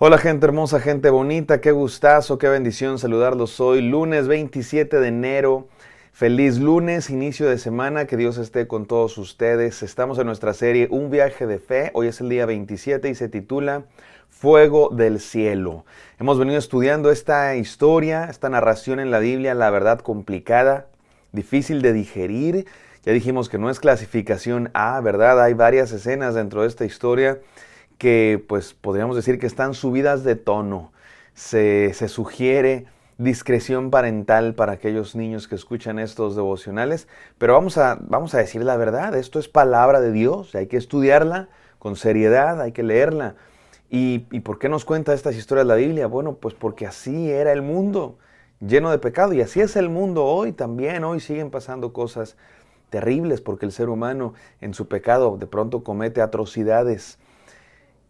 Hola gente hermosa, gente bonita, qué gustazo, qué bendición saludarlos hoy, lunes 27 de enero. Feliz lunes, inicio de semana, que Dios esté con todos ustedes. Estamos en nuestra serie Un viaje de fe, hoy es el día 27 y se titula Fuego del cielo. Hemos venido estudiando esta historia, esta narración en la Biblia, la verdad complicada, difícil de digerir. Ya dijimos que no es clasificación A, ¿verdad? Hay varias escenas dentro de esta historia que pues podríamos decir que están subidas de tono. Se sugiere discreción parental para aquellos niños que escuchan estos devocionales, pero vamos a decir la verdad, esto es palabra de Dios, hay que estudiarla con seriedad, hay que leerla. ¿Y por qué nos cuenta estas historias la Biblia? Bueno, pues porque así era el mundo, lleno de pecado, y así es el mundo hoy también, hoy siguen pasando cosas terribles porque el ser humano en su pecado de pronto comete atrocidades.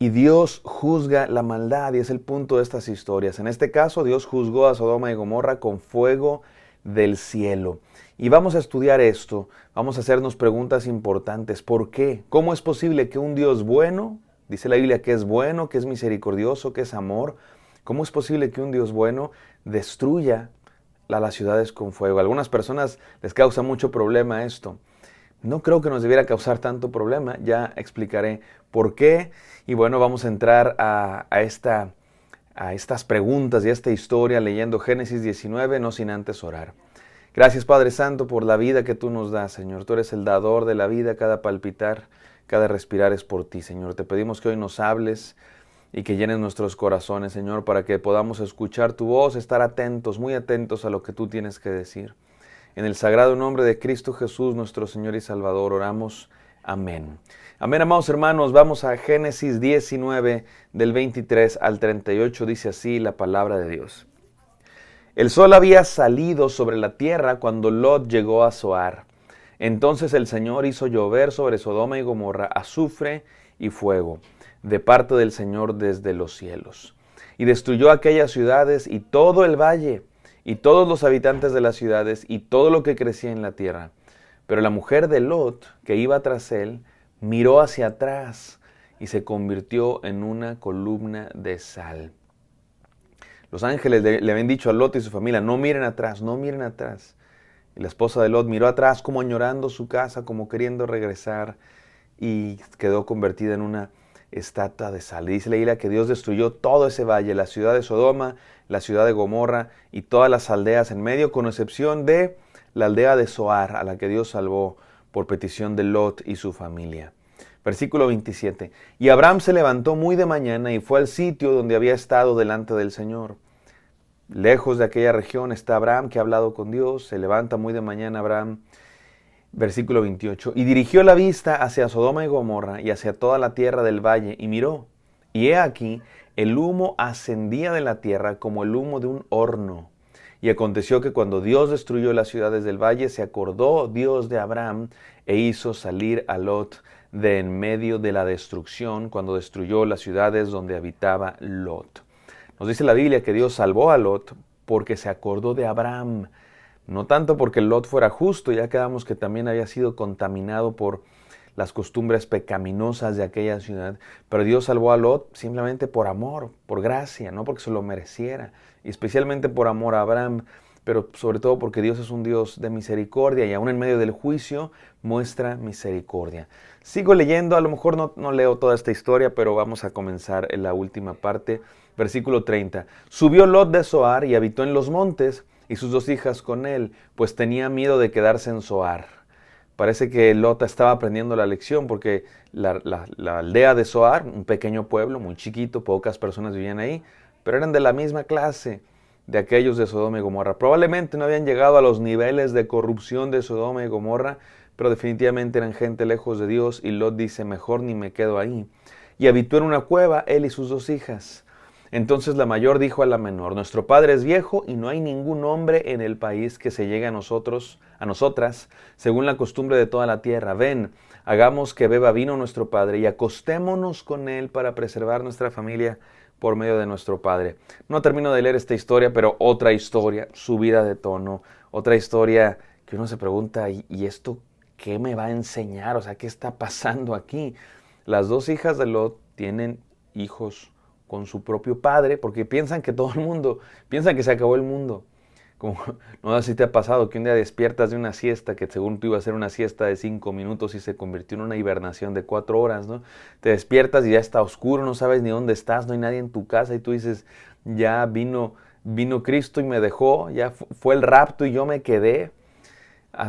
Y Dios juzga la maldad, y es el punto de estas historias. En este caso, Dios juzgó a Sodoma y Gomorra con fuego del cielo. Y vamos a estudiar esto, vamos a hacernos preguntas importantes. ¿Por qué? ¿Cómo es posible que un Dios bueno, dice la Biblia que es bueno, que es misericordioso, que es amor, cómo es posible que un Dios bueno destruya las ciudades con fuego? A algunas personas les causa mucho problema esto. No creo que nos debiera causar tanto problema, ya explicaré por qué. Y bueno, vamos a entrar a estas preguntas y a esta historia leyendo Génesis 19, no sin antes orar. Gracias Padre Santo por la vida que tú nos das, Señor. Tú eres el dador de la vida, cada palpitar, cada respirar es por ti, Señor. Te pedimos que hoy nos hables y que llenes nuestros corazones, Señor, para que podamos escuchar tu voz, estar atentos, muy atentos a lo que tú tienes que decir. En el sagrado nombre de Cristo Jesús, nuestro Señor y Salvador, oramos. Amén. Amén, amados hermanos. Vamos a Génesis 19, del 23 al 38. Dice así la palabra de Dios. El sol había salido sobre la tierra cuando Lot llegó a Zoar. Entonces el Señor hizo llover sobre Sodoma y Gomorra azufre y fuego, de parte del Señor desde los cielos. Y destruyó aquellas ciudades y todo el valle, y todos los habitantes de las ciudades, y todo lo que crecía en la tierra. Pero la mujer de Lot, que iba tras él, miró hacia atrás y se convirtió en una columna de sal. Los ángeles le habían dicho a Lot y su familia, no miren atrás, no miren atrás. Y la esposa de Lot miró atrás como añorando su casa, como queriendo regresar, y quedó convertida en una estatua de sal. Y dice la Biblia que Dios destruyó todo ese valle, la ciudad de Sodoma, la ciudad de Gomorra y todas las aldeas en medio, con excepción de la aldea de Zoar, a la que Dios salvó por petición de Lot y su familia. Versículo 27. Y Abraham se levantó muy de mañana y fue al sitio donde había estado delante del Señor. Lejos de aquella región está Abraham, que ha hablado con Dios. Se levanta muy de mañana Abraham. Versículo 28. Y dirigió la vista hacia Sodoma y Gomorra y hacia toda la tierra del valle, y miró. Y he aquí, el humo ascendía de la tierra como el humo de un horno. Y aconteció que cuando Dios destruyó las ciudades del valle, se acordó Dios de Abraham e hizo salir a Lot de en medio de la destrucción, cuando destruyó las ciudades donde habitaba Lot. Nos dice la Biblia que Dios salvó a Lot porque se acordó de Abraham. No tanto porque Lot fuera justo, ya quedamos que también había sido contaminado por las costumbres pecaminosas de aquella ciudad, pero Dios salvó a Lot simplemente por amor, por gracia, no porque se lo mereciera, y especialmente por amor a Abraham, pero sobre todo porque Dios es un Dios de misericordia y aún en medio del juicio muestra misericordia. Sigo leyendo, a lo mejor no leo toda esta historia, pero vamos a comenzar en la última parte. Versículo 30. Subió Lot de Zoar y habitó en los montes, y sus dos hijas con él, pues tenía miedo de quedarse en Zoar. Parece que Lot estaba aprendiendo la lección porque la aldea de Zoar, un pequeño pueblo muy chiquito, pocas personas vivían ahí, pero eran de la misma clase de aquellos de Sodoma y Gomorra. Probablemente no habían llegado a los niveles de corrupción de Sodoma y Gomorra, pero definitivamente eran gente lejos de Dios, y Lot dice, mejor ni me quedo ahí. Y habitó en una cueva él y sus dos hijas. Entonces la mayor dijo a la menor, nuestro padre es viejo y no hay ningún hombre en el país que se llegue a nosotras, según la costumbre de toda la tierra. Ven, hagamos que beba vino nuestro padre y acostémonos con él para preservar nuestra familia por medio de nuestro padre. No termino de leer esta historia, pero otra historia, subida de tono, otra historia que uno se pregunta, ¿y esto qué me va a enseñar? O sea, ¿qué está pasando aquí? Las dos hijas de Lot tienen hijos con su propio padre, porque piensan que todo el mundo, piensan que se acabó el mundo. Como, no sé si te ha pasado que un día despiertas de una siesta que según tú iba a ser una siesta de 5 minutos y se convirtió en una hibernación de 4 horas, ¿no? Te despiertas y ya está oscuro, no sabes ni dónde estás, no hay nadie en tu casa y tú dices, ya vino Cristo y me dejó, ya fue el rapto y yo me quedé.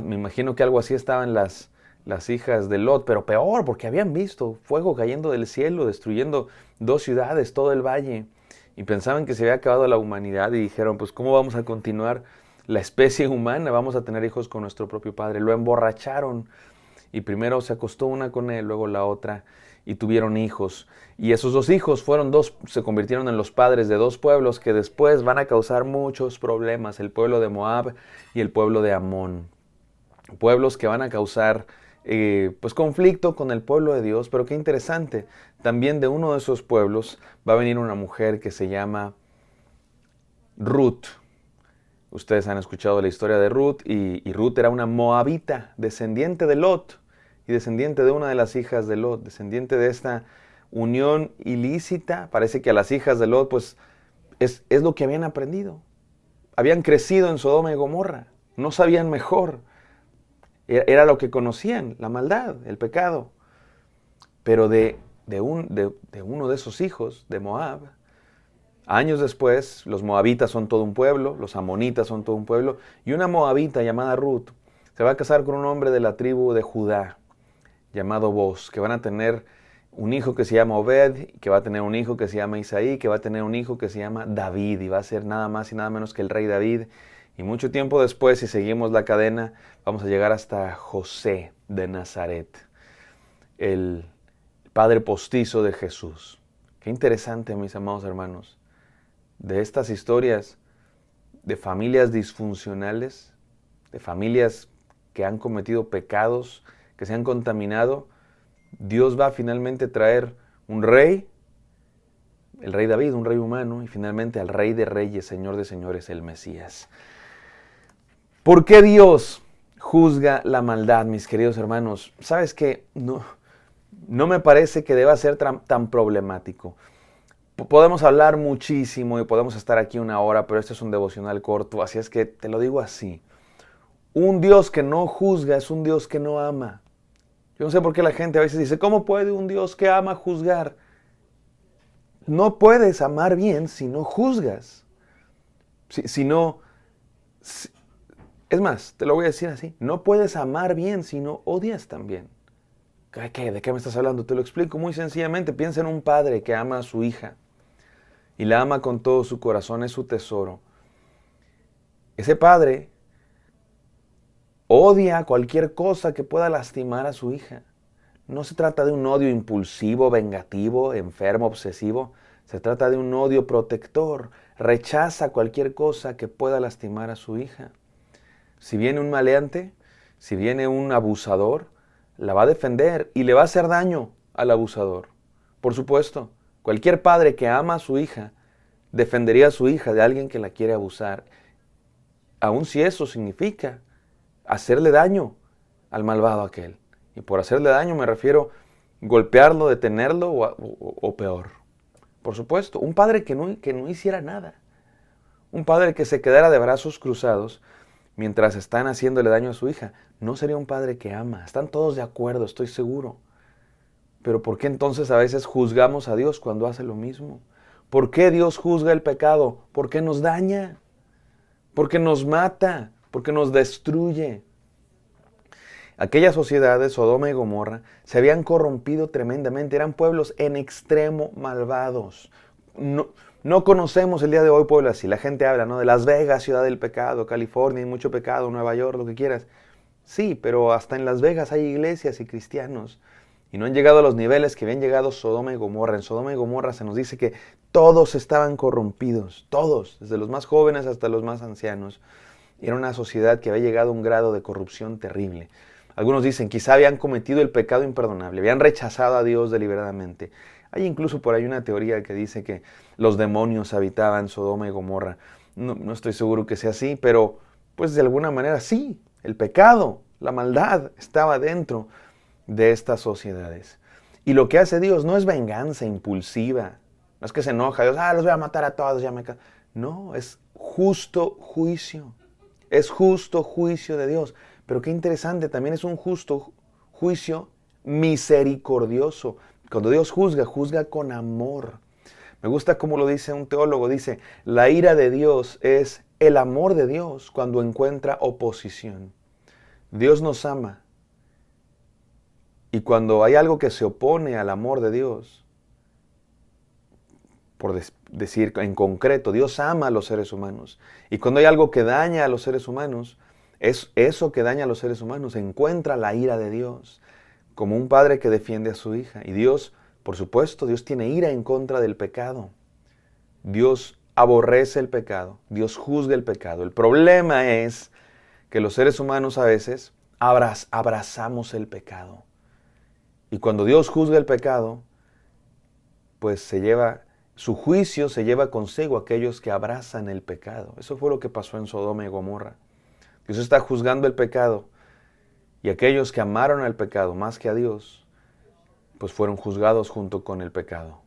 Me imagino que algo así estaban las hijas de Lot, pero peor, porque habían visto fuego cayendo del cielo, destruyendo 2 ciudades, todo el valle. Y pensaban que se había acabado la humanidad y dijeron, pues ¿cómo vamos a continuar la especie humana? Vamos a tener hijos con nuestro propio padre. Lo emborracharon y primero se acostó una con él, luego la otra y tuvieron hijos. Y esos 2 hijos se convirtieron en los padres de 2 pueblos que después van a causar muchos problemas, el pueblo de Moab y el pueblo de Amón. Pueblos que van a causar pues conflicto con el pueblo de Dios, pero qué interesante, también de uno de esos pueblos va a venir una mujer que se llama Ruth. Ustedes han escuchado la historia de Ruth y Ruth era una moabita, descendiente de Lot y descendiente de una de las hijas de Lot, descendiente de esta unión ilícita. Parece que a las hijas de Lot pues es lo que habían aprendido. Habían crecido en Sodoma y Gomorra, no sabían mejor. Era lo que conocían, la maldad, el pecado. Pero de uno de esos hijos, de Moab, años después, los moabitas son todo un pueblo, los amonitas son todo un pueblo, y una moabita llamada Ruth se va a casar con un hombre de la tribu de Judá, llamado Boz, que van a tener un hijo que se llama Obed, que va a tener un hijo que se llama Isaí, que va a tener un hijo que se llama David, y va a ser nada más y nada menos que el rey David. Y mucho tiempo después, si seguimos la cadena, vamos a llegar hasta José de Nazaret, el padre postizo de Jesús. Qué interesante, mis amados hermanos, de estas historias de familias disfuncionales, de familias que han cometido pecados, que se han contaminado. Dios va a finalmente traer un rey, el rey David, un rey humano, y finalmente al rey de reyes, señor de señores, el Mesías. ¿Por qué Dios juzga la maldad, mis queridos hermanos? ¿Sabes qué? No me parece que deba ser tan problemático. Podemos hablar muchísimo y podemos estar aquí 1 hora, pero este es un devocional corto, así es que te lo digo así. Un Dios que no juzga es un Dios que no ama. Yo no sé por qué la gente a veces dice, ¿cómo puede un Dios que ama juzgar? No puedes amar bien si no juzgas. Es más, te lo voy a decir así, no puedes amar bien si no odias también. ¿De qué me estás hablando? Te lo explico muy sencillamente. Piensa en un padre que ama a su hija y la ama con todo su corazón, es su tesoro. Ese padre odia cualquier cosa que pueda lastimar a su hija. No se trata de un odio impulsivo, vengativo, enfermo, obsesivo. Se trata de un odio protector. Rechaza cualquier cosa que pueda lastimar a su hija. Si viene un maleante, si viene un abusador, la va a defender y le va a hacer daño al abusador. Por supuesto, cualquier padre que ama a su hija defendería a su hija de alguien que la quiere abusar, aun si eso significa hacerle daño al malvado aquel. Y por hacerle daño me refiero golpearlo, detenerlo o peor. Por supuesto, un padre que no hiciera nada. Un padre que se quedara de brazos cruzados mientras están haciéndole daño a su hija, no sería un padre que ama. Están todos de acuerdo, estoy seguro. Pero ¿por qué entonces a veces juzgamos a Dios cuando hace lo mismo? ¿Por qué Dios juzga el pecado? Porque nos daña, porque nos mata, porque nos destruye. Aquellas sociedades, Sodoma y Gomorra, se habían corrompido tremendamente. Eran pueblos en extremo malvados. No conocemos el día de hoy pueblos así. La gente habla, ¿no?, de Las Vegas, ciudad del pecado, California, hay mucho pecado, Nueva York, lo que quieras. Sí, pero hasta en Las Vegas hay iglesias y cristianos. Y no han llegado a los niveles que habían llegado Sodoma y Gomorra. En Sodoma y Gomorra se nos dice que todos estaban corrompidos, todos, desde los más jóvenes hasta los más ancianos. Y era una sociedad que había llegado a un grado de corrupción terrible. Algunos dicen, quizá habían cometido el pecado imperdonable, habían rechazado a Dios deliberadamente. Hay incluso por ahí una teoría que dice que los demonios habitaban Sodoma y Gomorra. No estoy seguro que sea así, pero pues de alguna manera sí, el pecado, la maldad estaba dentro de estas sociedades. Y lo que hace Dios no es venganza impulsiva, No es que se enoja Dios, los voy a matar a todos, ya me canso. No, es justo juicio. Es justo juicio de Dios. Pero qué interesante, también es un justo juicio misericordioso. Cuando Dios juzga, juzga con amor. Me gusta cómo lo dice un teólogo, dice, la ira de Dios es el amor de Dios cuando encuentra oposición. Dios nos ama. Y cuando hay algo que se opone al amor de Dios, por decir en concreto, Dios ama a los seres humanos. Y cuando hay algo que daña a los seres humanos, eso que daña a los seres humanos encuentra la ira de Dios, como un padre que defiende a su hija. Y Dios, por supuesto, Dios tiene ira en contra del pecado. Dios aborrece el pecado, Dios juzga el pecado. El problema es que los seres humanos a veces abrazamos el pecado. Y cuando Dios juzga el pecado, pues su juicio se lleva consigo a aquellos que abrazan el pecado. Eso fue lo que pasó en Sodoma y Gomorra. Dios está juzgando el pecado y aquellos que amaron al pecado más que a Dios, pues fueron juzgados junto con el pecado.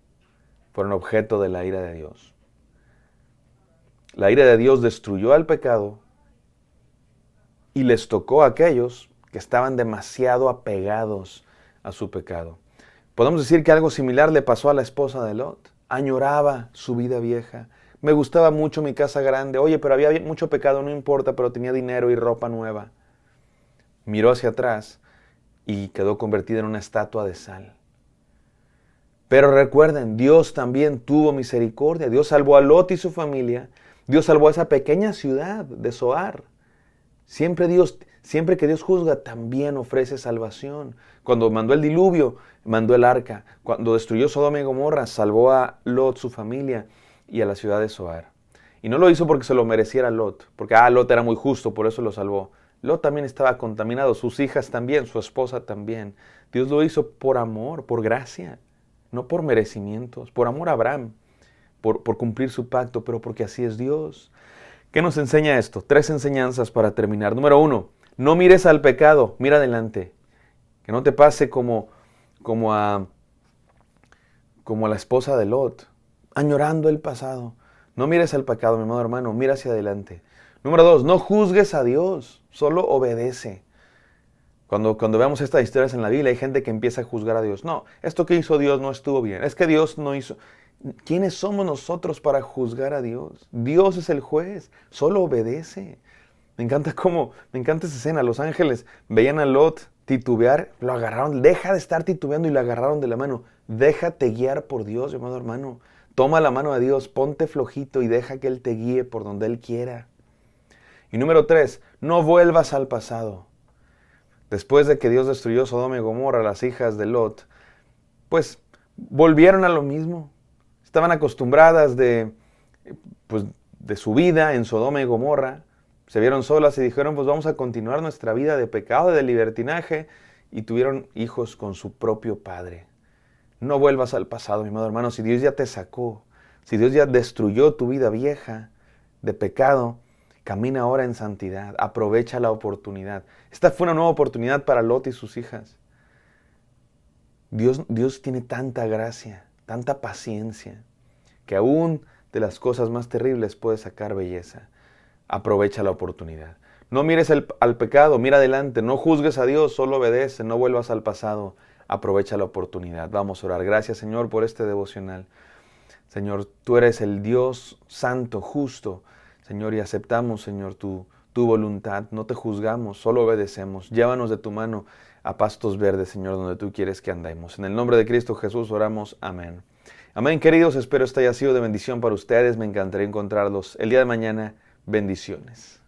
Fueron objeto de la ira de Dios. La ira de Dios destruyó al pecado y les tocó a aquellos que estaban demasiado apegados a su pecado. Podemos decir que algo similar le pasó a la esposa de Lot. Añoraba su vida vieja. Me gustaba mucho mi casa grande. Oye, pero había mucho pecado, no importa, pero tenía dinero y ropa nueva. Miró hacia atrás y quedó convertida en una estatua de sal. Pero recuerden, Dios también tuvo misericordia. Dios salvó a Lot y su familia. Dios salvó a esa pequeña ciudad de Zoar. Siempre que Dios juzga, también ofrece salvación. Cuando mandó el diluvio, mandó el arca. Cuando destruyó Sodoma y Gomorra, salvó a Lot, su familia, y a la ciudad de Zoar. Y no lo hizo porque se lo mereciera Lot, porque Lot era muy justo, por eso lo salvó. Lot también estaba contaminado, sus hijas también, su esposa también. Dios lo hizo por amor, por gracia, no por merecimientos, por amor a Abraham, por cumplir su pacto, pero porque así es Dios. ¿Qué nos enseña esto? 3 enseñanzas para terminar. Número 1, no mires al pecado, mira adelante. Que no te pase como a la esposa de Lot, añorando el pasado. No mires al pecado, mi amado hermano, mira hacia adelante. Número 2, no juzgues a Dios, solo obedece. Cuando veamos estas historias en la Biblia, hay gente que empieza a juzgar a Dios. No, esto que hizo Dios no estuvo bien. Es que Dios no hizo... ¿Quiénes somos nosotros para juzgar a Dios? Dios es el juez, solo obedece. Me encanta esa escena. Los ángeles veían a Lot titubear, lo agarraron. Deja de estar titubeando y lo agarraron de la mano. Déjate guiar por Dios, amado hermano. Toma la mano de Dios, ponte flojito y deja que Él te guíe por donde Él quiera. Y número 3, no vuelvas al pasado. Después de que Dios destruyó Sodoma y Gomorra, las hijas de Lot, pues volvieron a lo mismo. Estaban acostumbradas de su vida en Sodoma y Gomorra. Se vieron solas y dijeron, pues vamos a continuar nuestra vida de pecado, de libertinaje. Y tuvieron hijos con su propio padre. No vuelvas al pasado, mi amado hermano. Si Dios ya te sacó, si Dios ya destruyó tu vida vieja de pecado, camina ahora en santidad. Aprovecha la oportunidad. Esta fue una nueva oportunidad para Lot y sus hijas. Dios tiene tanta gracia, tanta paciencia, que aún de las cosas más terribles puede sacar belleza. Aprovecha la oportunidad. No mires al pecado, mira adelante. No juzgues a Dios, solo obedece. No vuelvas al pasado. Aprovecha la oportunidad. Vamos a orar. Gracias, Señor, por este devocional. Señor, tú eres el Dios santo, justo. Señor, y aceptamos, Señor, tu voluntad. No te juzgamos, solo obedecemos. Llévanos de tu mano a pastos verdes, Señor, donde tú quieres que andemos. En el nombre de Cristo Jesús oramos. Amén. Amén, queridos. Espero esto haya sido de bendición para ustedes. Me encantaría encontrarlos el día de mañana. Bendiciones.